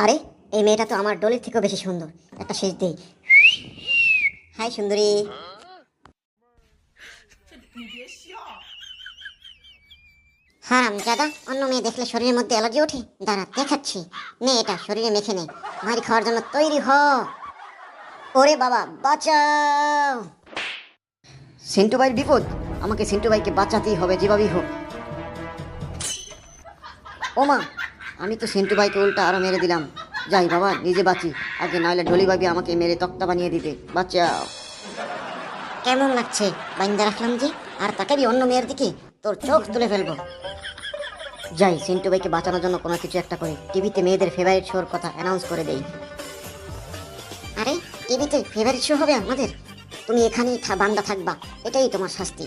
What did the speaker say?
আরে এই মেয়েটা তো আমার ডলির থেকেও বেশি সুন্দর। একটা শেষ দেই। হাই সুন্দরী। হারামজাদা, অন্য মেয়ে দেখলে শরীরের মধ্যে অ্যালার্জি ওঠে? দাঁড়া দেখাচ্ছি। নে এটা শরীরে মেখে নে, মারি খাওয়ার জন্য তৈরি হ। ওরে বাবা বাঁচাও! সিন্টু ভাইয়ের বিপদ, আমাকে সিন্টু ভাইকে বাঁচাতেই হবে যেভাবেই হোক। ওমা, আমি তো সিন্টু ভাইকে উল্টা আরো মেরে দিলাম। যাই বাবা, নিজে বাঁচি আগে, নইলে ডলি ভাবি আমাকে মেরে তক্তা বানিয়ে দিবে। বাঁচাও। কেমন লাগছে বাইন্দা রাখলাম যে? আর তাকাবি অন্য মেয়ের দিকে, তোর চোখ তুলে ফেলবো। যাই সিন্টু ভাইকে বাঁচানোর জন্য কোনো কিছু একটা করি, টিভিতে মেয়েদের ফেভারিট শোর কথা অ্যানাউন্স করে দেই। আরে টিভিতে ফেভারিট শো হবে আমাদের? তুমি এখানেই বান্দা থাকবা, এটাই তোমার শাস্তি।